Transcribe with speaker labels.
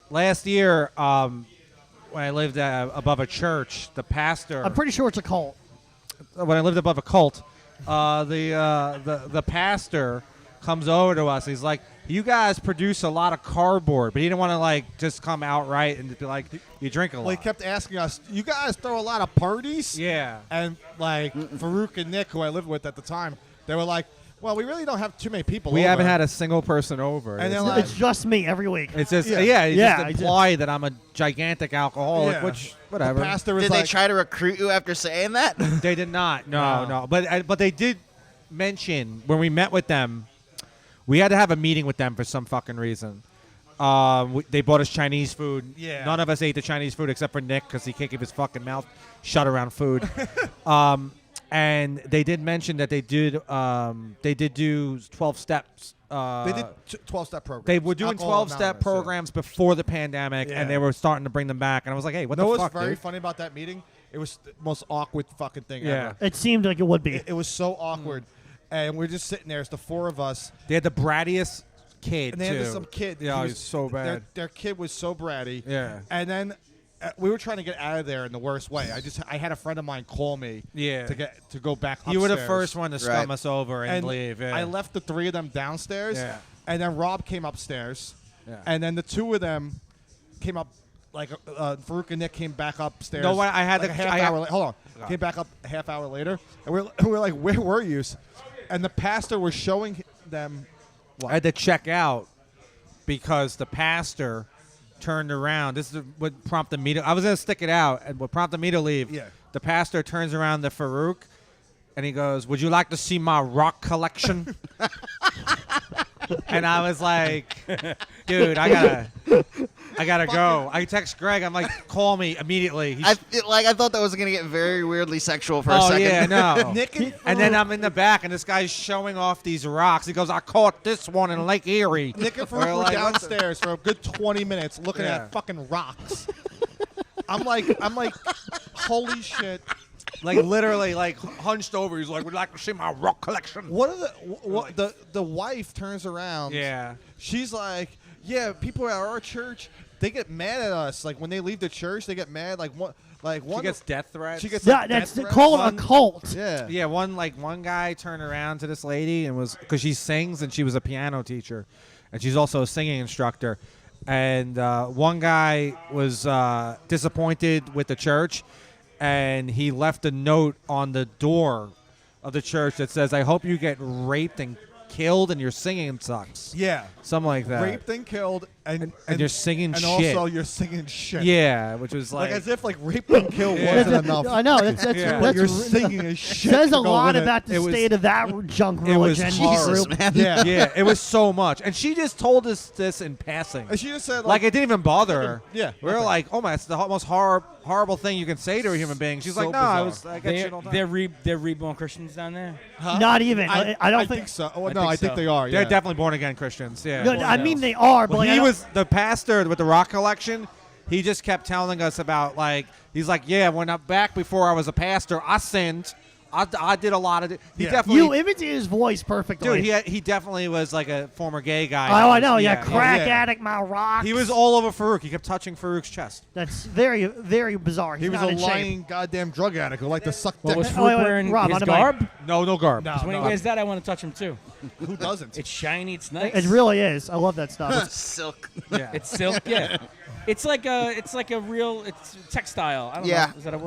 Speaker 1: last year, when I lived above a church, the pastor.
Speaker 2: I'm pretty sure it's a cult.
Speaker 1: When I lived above a cult, the pastor comes over to us. He's like, "You guys produce a lot of cardboard," but he didn't want to like just come outright and be like, "You drink a lot."
Speaker 3: Well, he kept asking us, "You guys throw a lot of parties?"
Speaker 1: Yeah.
Speaker 3: And like Farouk and Nick, who I lived with at the time, they were like, "Well, we really don't have too many people.
Speaker 1: We
Speaker 3: over."
Speaker 1: haven't had a single person over.
Speaker 3: And
Speaker 1: It's
Speaker 3: they're
Speaker 1: just-
Speaker 3: like-
Speaker 2: It's just me every week.
Speaker 1: It's just
Speaker 3: Yeah.
Speaker 1: he
Speaker 2: Yeah,
Speaker 1: just
Speaker 2: I just-
Speaker 1: implied that I'm a gigantic alcoholic,
Speaker 3: Yeah.
Speaker 1: which whatever.
Speaker 3: The pastor was
Speaker 4: Did
Speaker 3: like,
Speaker 4: they try to recruit you after saying that?
Speaker 1: They did not. No. But they did mention when we met with them, we had to have a meeting with them for some fucking reason. They bought us Chinese food.
Speaker 3: Yeah.
Speaker 1: None of us ate the Chinese food except for Nick because he can't keep his fucking mouth shut around food. And they did mention that they did do 12 steps.
Speaker 3: they did 12-step programs.
Speaker 1: They were doing
Speaker 3: Alcohol
Speaker 1: 12-step
Speaker 3: Anonymous, yeah.
Speaker 1: programs before the pandemic,
Speaker 3: Yeah.
Speaker 1: and they were starting to bring them back. And I was like, "Hey, what
Speaker 3: You know
Speaker 1: the
Speaker 3: what's
Speaker 1: fuck,
Speaker 3: very
Speaker 1: dude?"
Speaker 3: funny about that meeting? It was the most awkward fucking thing
Speaker 1: Yeah.
Speaker 3: ever.
Speaker 2: It seemed like it would be.
Speaker 3: It was so awkward. And we're just sitting there. It's the four of us.
Speaker 1: They had the brattiest kid
Speaker 3: And they
Speaker 1: too.
Speaker 3: had some kid.
Speaker 1: Yeah,
Speaker 3: he
Speaker 1: he
Speaker 3: was
Speaker 1: was so bad.
Speaker 3: Their kid was so bratty.
Speaker 1: Yeah.
Speaker 3: And then we were trying to get out of there in the worst way. I had a friend of mine call me.
Speaker 1: Yeah.
Speaker 3: To go back upstairs.
Speaker 1: You were the first one to scum
Speaker 4: Right.
Speaker 1: us over and leave. Yeah.
Speaker 3: I left the three of them downstairs.
Speaker 1: Yeah.
Speaker 3: And then Rob came upstairs.
Speaker 1: Yeah.
Speaker 3: And then the two of them came up. Like Farouk and Nick came back upstairs.
Speaker 1: No, I had
Speaker 3: like
Speaker 1: the-
Speaker 3: a half
Speaker 1: I-
Speaker 3: hour. Hold on, came back up a half hour later, and we're like, "Where were you?" And the pastor was showing them.
Speaker 1: I had to check out because the pastor turned around. This is what prompted me to. I was gonna stick it out, and what prompted me to leave.
Speaker 3: Yeah.
Speaker 1: The pastor turns around to Farouk, and he goes, "Would you like to see my rock collection?" And I was like, "Dude, I gotta go." I text Greg. I'm like, "Call me immediately." He's,
Speaker 4: I thought that was gonna get very weirdly sexual for a
Speaker 1: oh
Speaker 4: second.
Speaker 1: yeah, no.
Speaker 3: Nick
Speaker 1: And then I'm in the back, and this guy's showing off these rocks. He goes, "I caught this one in Lake Erie."
Speaker 3: Nick and
Speaker 1: We're
Speaker 3: Farouk were
Speaker 1: like, what the-
Speaker 3: downstairs for a good 20 minutes looking
Speaker 1: Yeah.
Speaker 3: at fucking rocks. I'm like, holy shit!
Speaker 1: Like literally, like hunched over. He's like, "Would you like to see my rock collection?"
Speaker 3: What are the wife turns around?
Speaker 1: Yeah.
Speaker 3: She's like, yeah, people at our church, they get mad at us. Like when they leave the church, they get mad. Like one,
Speaker 1: She gets death threats.
Speaker 3: She gets
Speaker 2: Yeah,
Speaker 3: like,
Speaker 2: that's
Speaker 3: death threats.
Speaker 2: call it a
Speaker 1: One-
Speaker 2: cult.
Speaker 3: Yeah.
Speaker 1: Yeah, one guy turned around to this lady and was because she sings and she was a piano teacher, and she's also a singing instructor. And one guy was disappointed with the church, and he left a note on the door of the church that says, "I hope you get raped and killed, and your singing sucks."
Speaker 3: Yeah.
Speaker 1: Something like that.
Speaker 3: Raped and killed, and
Speaker 1: you're singing
Speaker 3: and
Speaker 1: shit.
Speaker 3: also you're singing shit.
Speaker 1: Yeah, which was
Speaker 3: Like
Speaker 1: like,
Speaker 3: as if like rape and kill
Speaker 1: Yeah.
Speaker 3: wasn't enough.
Speaker 2: I know. That's
Speaker 1: Yeah.
Speaker 3: What
Speaker 2: that's
Speaker 3: you're singing is shit.
Speaker 2: says
Speaker 3: to
Speaker 2: a
Speaker 3: go
Speaker 2: lot
Speaker 3: with it.
Speaker 2: about the
Speaker 1: It was-
Speaker 2: state of that junk
Speaker 1: it was
Speaker 2: religion.
Speaker 4: Jesus,
Speaker 2: group.
Speaker 4: man.
Speaker 3: Yeah.
Speaker 1: yeah, it was so much, and she just told us this in passing.
Speaker 3: And she just said
Speaker 1: Like it didn't even bother her.
Speaker 3: Yeah,
Speaker 1: we were
Speaker 3: nothing.
Speaker 1: like, "Oh my, it's the most horrible thing you can say to a human being." She's
Speaker 3: So
Speaker 1: like, "No, I
Speaker 3: bizarre.
Speaker 1: was. I get shit all the time."
Speaker 5: They're reborn Christians down there.
Speaker 2: Not even. I don't
Speaker 3: think
Speaker 2: think.
Speaker 3: so. Oh,
Speaker 5: I
Speaker 3: no,
Speaker 5: think
Speaker 3: I think
Speaker 5: so.
Speaker 3: they are.
Speaker 1: They're
Speaker 3: Yeah.
Speaker 1: definitely born again Christians. Yeah.
Speaker 2: No, I mean, they are, but
Speaker 1: Well,
Speaker 2: like, I
Speaker 1: he
Speaker 2: don't-
Speaker 1: was the pastor with the rock collection. He just kept telling us about like he's like, "Yeah, when I'm back before I was a pastor, I sinned. I did a lot of it." He
Speaker 3: Yeah.
Speaker 1: definitely,
Speaker 2: You imitated his voice perfectly.
Speaker 1: dude. He definitely was like a former gay guy.
Speaker 2: Oh, I know. Yeah,
Speaker 1: Yeah,
Speaker 2: crack
Speaker 3: yeah.
Speaker 2: addict, my rocks.
Speaker 1: He was all over Farouk. He kept touching Farouk's chest.
Speaker 2: That's very, very bizarre. He's
Speaker 3: He was
Speaker 2: not
Speaker 3: a
Speaker 2: in shape.
Speaker 3: lying goddamn drug addict who liked to suck
Speaker 5: What
Speaker 3: dick.
Speaker 5: was
Speaker 2: Wait,
Speaker 5: Farouk
Speaker 2: wait,
Speaker 5: wearing?
Speaker 2: Rob,
Speaker 5: His
Speaker 2: on the mic.
Speaker 5: garb?
Speaker 1: No garb.
Speaker 3: No,
Speaker 5: 'Cause when he
Speaker 3: no.
Speaker 5: wears that, I want to touch him too.
Speaker 3: Who doesn't?
Speaker 5: It's shiny. It's nice.
Speaker 2: It really is. I love that stuff.
Speaker 4: It's silk.
Speaker 1: Yeah.
Speaker 5: It's silk. Yeah. It's like a real. It's textile. I don't
Speaker 4: Yeah.
Speaker 5: know. Is that a word?